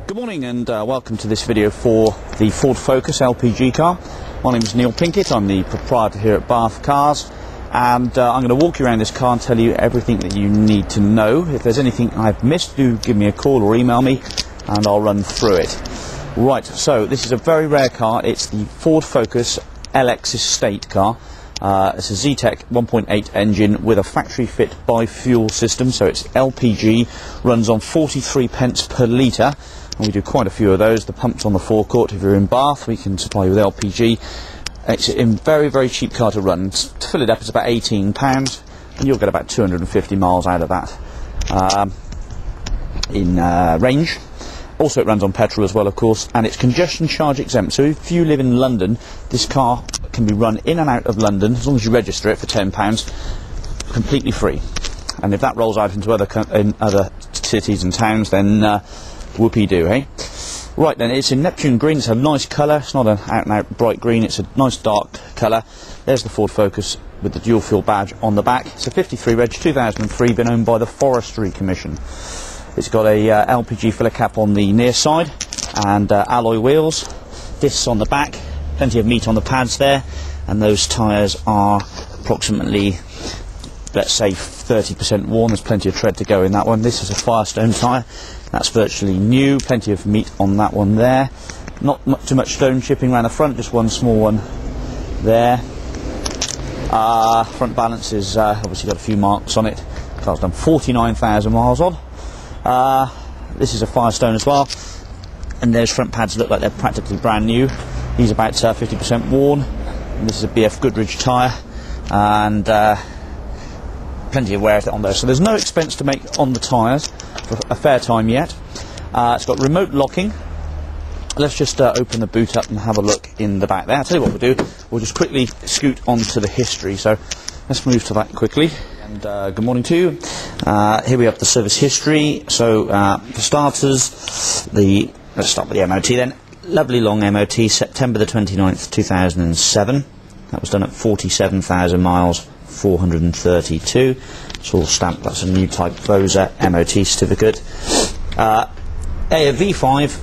Good morning and welcome to this video for the Ford Focus LPG car. My name is Neil Pinkett, I'm the proprietor here at Bathcars, and I'm going to walk you around this car and tell you everything that you need to know. If there's anything I've missed, do give me a call or email me and I'll run through it. Right, so this is a very rare car. It's the Ford Focus LX Estate car. It's a Zetec 1.8 engine with a factory fit bi-fuel system, so it's LPG, runs on 43 pence per litre, and we do quite a few of those. The pump's on the forecourt. If you're in Bath, we can supply you with LPG. It's a very cheap car to run. To fill it up, it's about £18, and you'll get about 250 miles out of that in range. Also, it runs on petrol as well, of course, and it's congestion charge exempt. So if you live in London, this car can be run in and out of London, as long as you register it for £10, completely free. And if that rolls out into other cities and towns, then whoopee-doo, eh? Right then, it's in Neptune green. It's a nice colour. It's not an out-and-out bright green. It's a nice dark colour. There's the Ford Focus with the dual fuel badge on the back. It's a 53 reg, 2003, been owned by the Forestry Commission. It's got a LPG filler cap on the near side and alloy wheels, discs on the back, plenty of meat on the pads there, and those tyres are approximately, let's say, 30% worn. There's plenty of tread to go in that one. This is a Firestone tyre. That's virtually new. Plenty of meat on that one there. Not too much stone chipping around the front, just one small one there. Front balance is obviously got a few marks on it. Car's done 49,000 miles on. This is a Firestone as well, and those front pads look like they're practically brand new. These are about 50% worn, and this is a BF Goodrich tyre, and plenty of wear on there. So there's no expense to make on the tyres for a fair time yet. It's got remote locking. Let's just open the boot up and have a look in the back there. I'll tell you what we'll do. We'll just quickly scoot onto the history. So let's move to that quickly. And good morning to you. Here we have the service history. So for starters, let's start with the MOT then. Lovely long MOT, September the 29th, 2007. That was done at 47,000 miles, 432. It's all stamped. That's a new type Vosa MOT certificate. V5,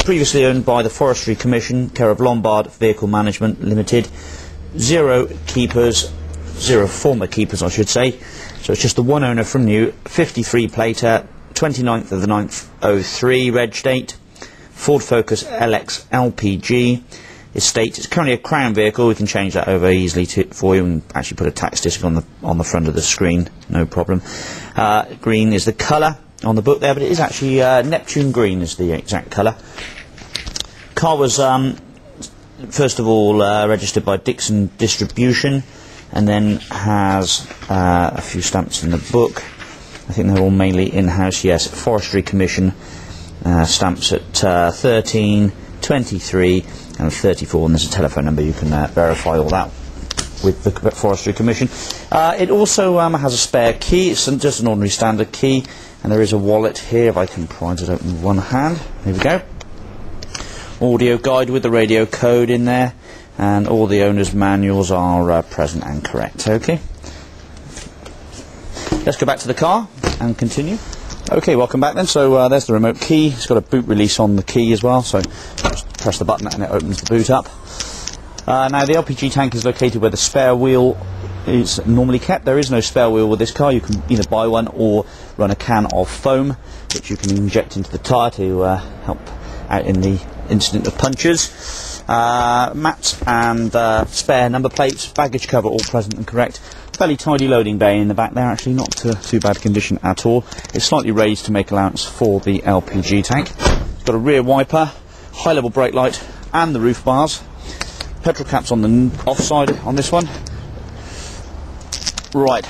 previously owned by the Forestry Commission, care of Lombard Vehicle Management Limited. Zero former keepers, I should say. So it's just the one owner from new. 53 plater, 29th of the 9th, 03 reg date. Ford Focus LX LPG. Estate. It's currently a Crown vehicle. We can change that over easily for you and actually put a tax disc on the front of the screen, no problem. Green is the colour on the book there, but it is actually Neptune green is the exact colour. Car was first of all registered by Dixon Distribution, and then has a few stamps in the book. I think they're all mainly in-house. Yes, Forestry Commission stamps at 13, 23 and 34, and there's a telephone number. You can verify all that with the Forestry Commission. It also has a spare key. It's just an ordinary standard key, and there is a wallet here. If I can prise it open with one hand. Here we go. Audio guide with the radio code in there, and all the owner's manuals are present and correct. Okay, let's go back to the car and continue. Okay, welcome back then. So there's the remote key. It's got a boot release on the key as well, so just press the button and it opens the boot up. Now the LPG tank is located where the spare wheel is normally kept. There is no spare wheel with this car. You can either buy one or run a can of foam, which you can inject into the tyre to help out in the incident of punctures. Mats and spare number plates, baggage cover all present and correct. Fairly tidy loading bay in the back there, actually not too bad condition at all. It's slightly raised to make allowance for the LPG tank. It's got a rear wiper, high level brake light and the roof bars. Petrol caps on the off side on this one. Right,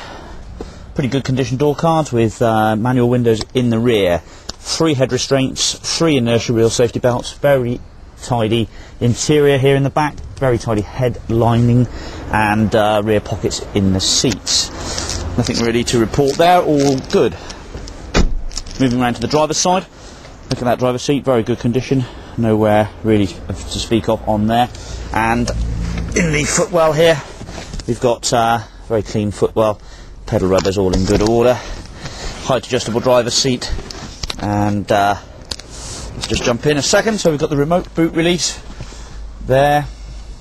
pretty good condition door cards with manual windows in the rear. 3 head restraints, 3 inertia wheel safety belts, very tidy interior here in the back, very tidy head lining, and rear pockets in the seats. Nothing really to report there, all good. Moving around to the driver's side, look at that driver's seat, very good condition, nowhere really to speak of on there. And in the footwell here, we've got very clean footwell, pedal rubbers all in good order, height adjustable driver's seat, and Let's just jump in a second. So we've got the remote boot release there.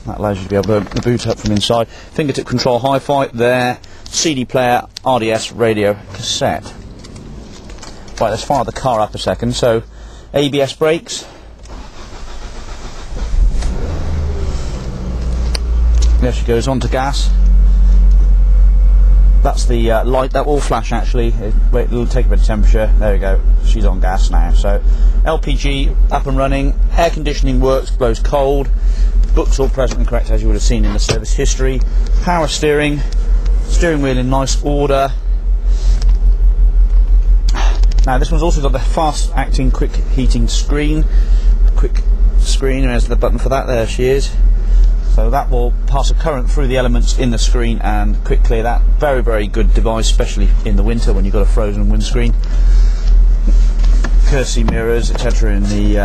That allows you to be able to open the boot up from inside. Fingertip control hi-fi there. CD player, RDS, radio, cassette. Right, let's fire the car up a second. So, ABS brakes. There she goes, onto gas. That's the light that will flash actually. It'll take a bit of temperature. There we go. She's on gas now. So, LPG up and running. Air conditioning works, blows cold. Books all present and correct as you would have seen in the service history. Power steering. Steering wheel in nice order. Now this one's also got the fast acting quick heating screen. Quick screen, there's the button for that, there she is. So that will pass a current through the elements in the screen and quick clear that. Very, very good device, especially in the winter when you've got a frozen windscreen. Courtesy mirrors, etc. in the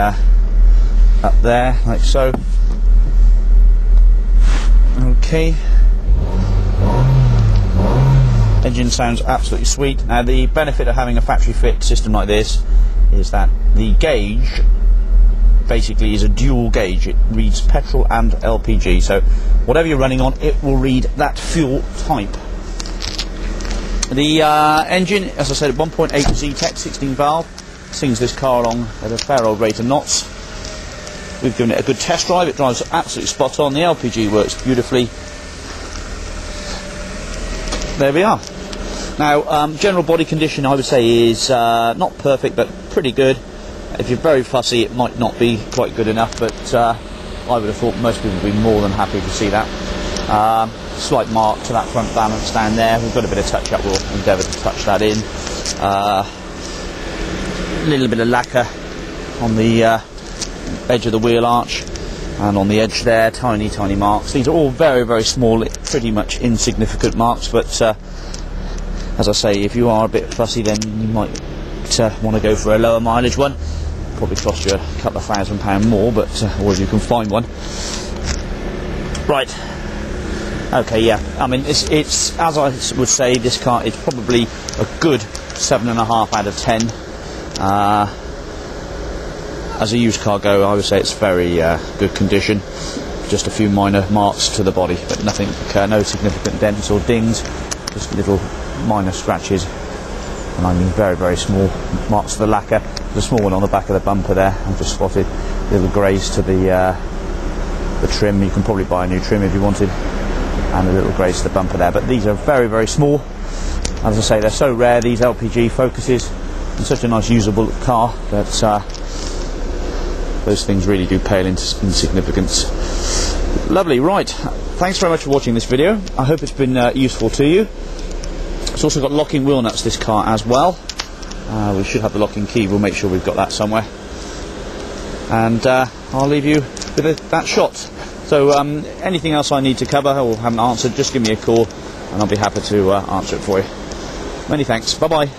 up there, like so. Okay. Engine sounds absolutely sweet. Now the benefit of having a factory fit system like this is that the gauge basically is a dual gauge. It reads petrol and LPG, so whatever you're running on, it will read that fuel type. The engine, as I said, 1.8 Z-Tech 16 valve, sings this car along at a fair old rate of knots. We've given it a good test drive. It drives absolutely spot on. The LPG works beautifully. There we are. Now, general body condition, I would say, is not perfect, but pretty good. If you're very fussy, it might not be quite good enough, but I would have thought most people would be more than happy to see that. Slight mark to that front balance down there. We've got a bit of touch-up. We'll endeavour to touch that in. A little bit of lacquer on the edge of the wheel arch and on the edge there, tiny, tiny marks. These are all very, very small, pretty much insignificant marks, but as I say, if you are a bit fussy, then you might want to go for a lower mileage one. Probably cost you a couple of £1,000 more, but or if you can find one. Right. Okay, yeah. I mean, it's as I would say, this car is probably a good 7.5 out of 10. As a used car go, I would say it's very good condition. Just a few minor marks to the body, but nothing, no significant dents or dings. Just little minor scratches, and I mean very, very small marks to the lacquer. There's a small one on the back of the bumper there. I've just spotted little greys to the trim. You can probably buy a new trim if you wanted, and a little greys to the bumper there. But these are very, very small. As I say, they're so rare, these LPG Focuses, and such a nice usable car that those things really do pale into insignificance. Lovely, right. Thanks very much for watching this video. I hope it's been useful to you. It's also got locking wheel nuts, this car, as well. We should have the locking key. We'll make sure we've got that somewhere. And I'll leave you with that shot. So anything else I need to cover or haven't answered, just give me a call and I'll be happy to answer it for you. Many thanks. Bye-bye.